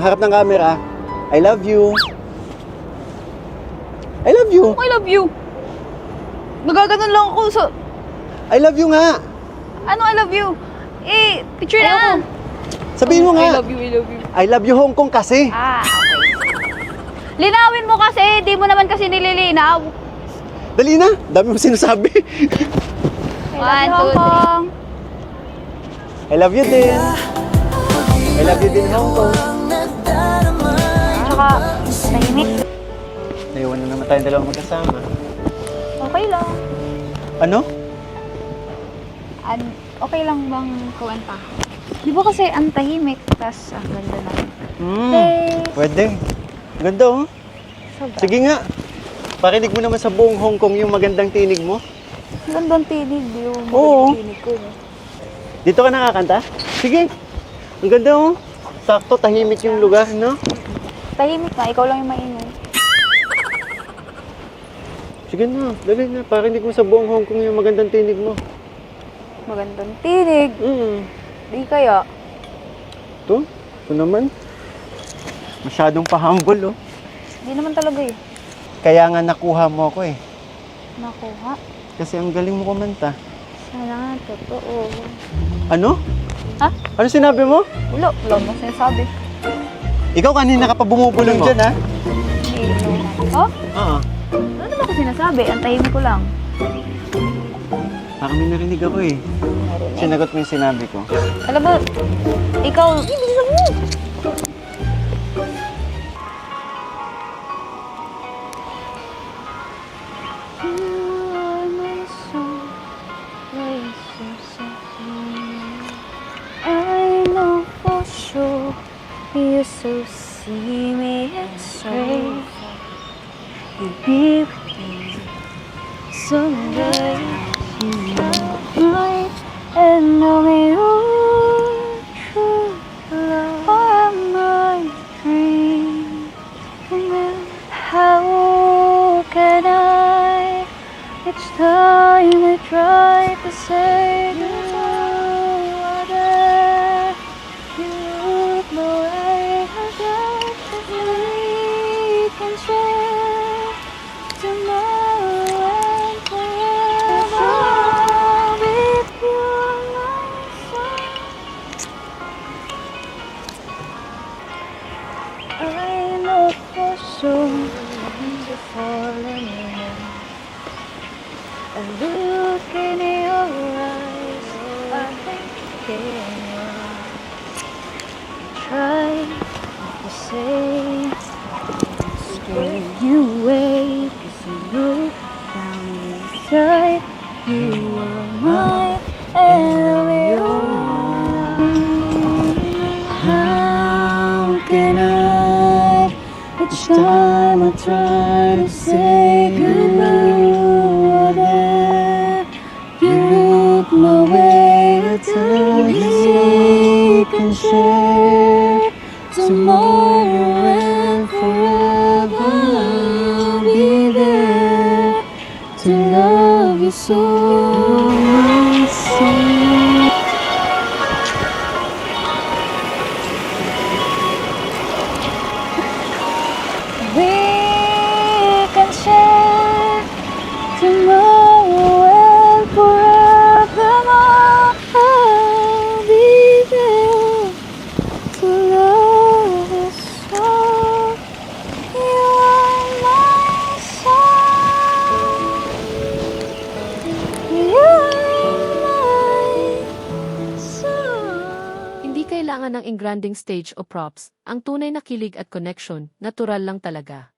Harap ng camera. I love you. I love you. I love you. Nagaganon lang ako sa... I love you nga. Ano I love you? Eh, picture na. Sabihin mo I nga. love you, I love you. I love you Hong Kong kasi. Ah, okay. Linawin mo kasi, di mo naman kasi nililinaw. Dali na. Dami mo sinasabi. 1, 2, 3. I love you din. I love you din Hong Kong. Tsaka, tahimik. Naiwan na naman tayong dalawang magkasama. Okay lang. Ano? Okay lang bang kuwenta? Di ba kasi ang tahimik, tas ang ganda na. Pwede. Ganda oh. Sobra. Sige nga. Pakinig mo naman sa buong Hong Kong yung magandang tinig mo. Gandang tinig yung Oo. tinig ko. Dito ka nakakanta? Sige. Ang ganda oh. Sakto, tahimik yung lugar, no? Tahimik na, ikaw lang yung maingay. Sige na, dali na. Pakinig mo sa buong Hong Kong yung magandang tinig mo. Magandang tinig. Di kaya. Ito naman. Masyadong pa-humble, oh. Di naman talaga eh. Kaya nga nakuha mo ako, eh. Nakuha. Kasi ang galing mo kumanta. Sana nga, totoo. Ano? Ha? Ano sinabi mo? Wala mo sinasabi. Ikaw kanina ka pa bumubulong dyan, ha? Hindi, ikaw. Oh? Oo. Ano naman ako sinasabi? Ang tahimik ko lang. Baka may narinig ako, eh. Sinagot mo yung sinabi ko. Alam mo, ikaw, bilisan mo! I know for sure you so see me straight. You'll be with me someday. You might and only your true love are my dream. And then how can I? Each time I try to say goodbye, you look my way. I got that we can share tomorrow and forever. With you on my side, I know for sure to fall in love. I look in your eyes, I think try to say, scare you away, 'cause you look down inside, you are my enemy. How can I, each time I try to say goodbye, you look my way, I tell you can share tomorrow and forever. I'll be there to love you so. We can share tomorrow and forevermore. I'll be there to love you so. You are my song. You are my song. Hindi kailangan ng engranding stage o props. Ang tunay na kilig at connection, natural lang talaga.